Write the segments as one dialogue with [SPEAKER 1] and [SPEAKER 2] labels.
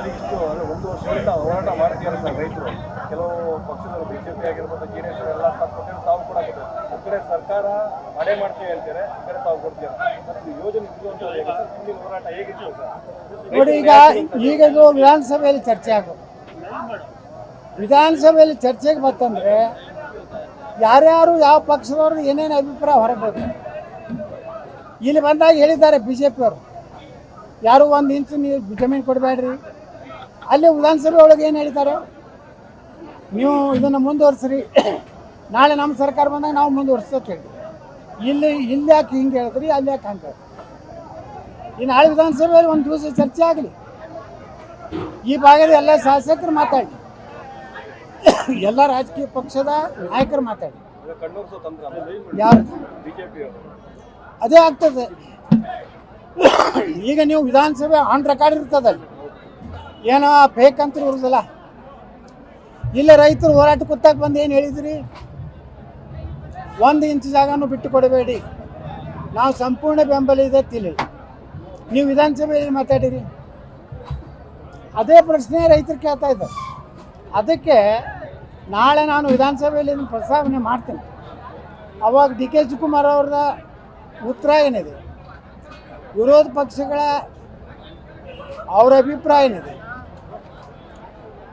[SPEAKER 1] Sir ಇಷ್ಟು ಅಂದರೆ 1 ವರ್ಷದಿಂದ ಹೋರಾಟ ಮಾಡ್ತಿದ್ದಾರೆ ಸರ್ ರೈತರು. ಕೆಲವು ಪಕ್ಷದವರು ಬಿಜೆಪಿ ಆಗಿರ್ಬೋದು, ಜೆಡಿಎಸ್ ಎಲ್ಲ ಕೊಟ್ಟಿರೋ ತಾವು ಕೂಡ ಒಂದು ಕಡೆ ಸರ್ಕಾರ ಮಳೆ ಮಾಡ್ತೀವಿ ಹೇಳ್ತಾರೆ, ಈ ಕಡೆ ತಾವು ಕೊಡ್ತೀರಾ. ಮತ್ತು ಯೋಜನೆ ಮುಂದಿನ ಹೋರಾಟ ಹೇಗಿತ್ತು ಸರ್?
[SPEAKER 2] ನೋಡಿ, ಈಗ ಇದು ವಿಧಾನಸಭೆಯಲ್ಲಿ ಚರ್ಚೆ ಆಗೋದು. ವಿಧಾನಸಭೆಯಲ್ಲಿ ಚರ್ಚೆಗೆ ಬರ್ತಂದ್ರೆ ಯಾರ್ಯಾರು ಯಾವ ಪಕ್ಷದವ್ರದ್ದು ಏನೇನು ಅಭಿಪ್ರಾಯ ಹೊರಬೋದು. ಇಲ್ಲಿ ಬಂದಾಗ ಹೇಳಿದ್ದಾರೆ ಬಿ ಜೆ ಪಿಯವರು, ಯಾರು 1 ಇಂಚು ನೀವು ಜಮೀನು ಕೊಡಬೇಡ್ರಿ. ಅಲ್ಲಿ ವಿಧಾನಸಭೆ ಒಳಗೆ ಏನು ಹೇಳಿದ್ದಾರೆ, ನೀವು ಇದನ್ನು ಮುಂದುವರಿಸ್ರಿ, ನಾಳೆ ನಮ್ಮ ಸರ್ಕಾರ ಬಂದಾಗ ನಾವು ಮುಂದುವರಿಸ್ತೇವೆ ಹೇಳಿ. ಇಲ್ಲಿ ಯಾಕೆ ಹಿಂಗೆ ಹೇಳಿದ್ರಿ, ಅಲ್ಲಿ ಯಾಕೆ ಹಂಗೆ ಹೇಳಿದ್ರಿ? ಈ ನಾಳೆ ವಿಧಾನಸಭೆಯಲ್ಲಿ ಒಂದು ದಿವಸ ಚರ್ಚೆ ಆಗಲಿ. ಈ ಭಾಗದ ಎಲ್ಲ ಶಾಸಕರು ಮಾತಾಡಿ, ಎಲ್ಲ ರಾಜಕೀಯ ಪಕ್ಷದ ನಾಯಕರು ಮಾತಾಡಿ. ಯಾರು ಅದೇ ಆಗ್ತದೆ. ಈಗ ನೀವು ವಿಧಾನಸಭೆ ಆನ್ ರೆಕಾರ್ಡ್ ಇರ್ತದಲ್ಲಿ ಏನೋ ಫೇಕ್ ಅಂತ ಇರೋದಿಲ್ಲ. ಇಲ್ಲ ರೈತರು ಹೋರಾಟ ಕೂತಾಗ ಬಂದು ಏನು ಹೇಳಿದ್ರಿ, 1 ಇಂಚು ಜಾಗನೂ ಬಿಟ್ಟು ಕೊಡಬೇಡಿ, ನಾವು ಸಂಪೂರ್ಣ ಬೆಂಬಲ ಇದೆ ತಿಳಿ. ನೀವು ವಿಧಾನಸಭೆಯಲ್ಲಿ ಮಾತಾಡಿರಿ, ಅದೇ ಪ್ರಶ್ನೆ ರೈತರು ಕೇಳ್ತಾ ಇದ್ದಾರೆ. ಅದಕ್ಕೆ ನಾಳೆ ನಾನು ವಿಧಾನಸಭೆಯಲ್ಲಿ ಪ್ರಸ್ತಾವನೆ ಮಾಡ್ತೇನೆ. ಅವಾಗ ಡಿ ಕೆ ಶಿವಕುಮಾರ್ ಅವ್ರದ ಉತ್ತರ ಏನಿದೆ, ವಿರೋಧ ಪಕ್ಷಗಳ ಅವರ ಅಭಿಪ್ರಾಯ ಏನಿದೆ,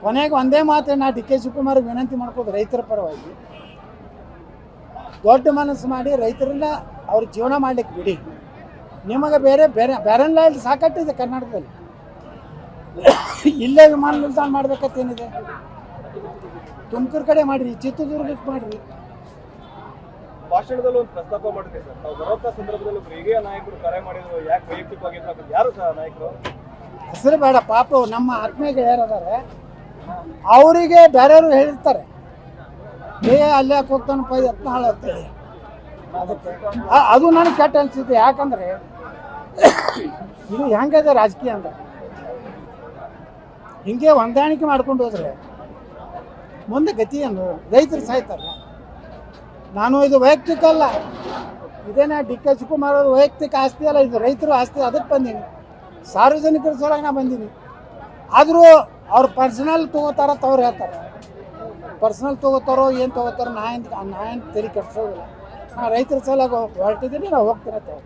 [SPEAKER 2] ಕೊನೆಗೆ ಒಂದೇ ಮಾತು ನಾ ಡಿ ಕೆ ಶಿವಕುಮಾರ್ ವಿನಂತಿ ಮಾಡ್ಕೋದು, ರೈತರ ಪರವಾಗಿ ದೊಡ್ಡ ಮನಸ್ಸು ಮಾಡಿ ರೈತರನ್ನ ಅವ್ರ ಜೀವನ ಮಾಡ್ಲಿಕ್ಕೆ ಬಿಡಿ. ನಿಮಗೆ ಬ್ಯಾರನ್ ಲ್ಯಾಂಡ್ ಸಾಕಟ್ಟಿದೆ ಕರ್ನಾಟಕದಲ್ಲಿ. ಇಲ್ಲೇ ವಿಮಾನ ನಿಲ್ದಾಣ ಮಾಡ್ಬೇಕಂತೇನಿದೆ, ತುಮಕೂರು ಕಡೆ ಮಾಡಿರಿ, ಚಿತ್ರದುರ್ಗಕ್ಕೆ ಮಾಡಿರಿ.
[SPEAKER 1] ಭಾಷಣದಲ್ಲಿ ಒಂದು ಪ್ರಸ್ತಾಪ ಮಾಡಿದೆ ಸರ್, ನಾವು ಬರೋಂಥ ಸಂದರ್ಭದಲ್ಲಿ ಹಿರಿಯ ನಾಯಕರು ಕರೆ ಮಾಡಿದ್ರು, ಯಾಕೆ ವೈಯಕ್ತಿಕವಾಗಿ ಯಾರು ಸರ್ ನಾಯಕರು
[SPEAKER 2] ಹೆಸರು ಬೇಡ, ಪಾಪ ನಮ್ಮ ಆತ್ಮೀಯ ಗೆಳೆಯರದಾರೆ, ಅವರಿಗೆ ಬೇರೆಯವರು ಹೇಳಿರ್ತಾರೆ, ಅಲ್ಲಿ ಯಾಕೆ ಹೋಗ್ತಾನಪ್ಪ ಯತ್ನಾಳ್ ಅಂತೇಳಿ. ಅದಕ್ಕೆ ಅದು ನನಗೆ ಕೆಟ್ಟ ಅನಿಸುತ್ತೆ. ಯಾಕಂದರೆ ಇದು ಹೆಂಗಿದೆ ರಾಜಕೀಯ ಅಂದ್ರೆ, ಹಿಂಗೆ ಹೊಂದಾಣಿಕೆ ಮಾಡ್ಕೊಂಡು ಹೋದ್ರೆ ಮುಂದೆ ಗತಿಯನ್ನು ರೈತರು ಸಾಯ್ತಾರೆ. ನಾನು ಇದು ವೈಯಕ್ತಿಕ ಅಲ್ಲ, ಇದೇನ ಡಿ ಕೆ ಶಿವಕುಮಾರ್ ಅವರು ವೈಯಕ್ತಿಕ ಆಸ್ತಿ ಅಲ್ಲ, ಇದು ರೈತರು ಆಸ್ತಿ. ಅದಕ್ಕೆ ಬಂದೀನಿ, ಸಾರ್ವಜನಿಕರ ಸಲುವಾಗಿ ನಾ ಬಂದೀನಿ. ಆದರೂ ಅವ್ರು ಪರ್ಸನಲ್ ತೊಗೋತಾರ ತವ್ರು ಹೇಳ್ತಾರೆ, ಪರ್ಸನಲ್ ತೊಗೋತಾರೋ ಏನು ತೊಗೋತಾರೋ ನಾ ಏನು ತೆರಿಗೆ ಕೆಡ್ಸೋದಿಲ್ಲ. ನಾ ರೈತರ ಸಲುವಾಗಿ ಹೊರಟಿದ್ದೀನಿ, ನಾವು ಹೋಗ್ತೀನಿ.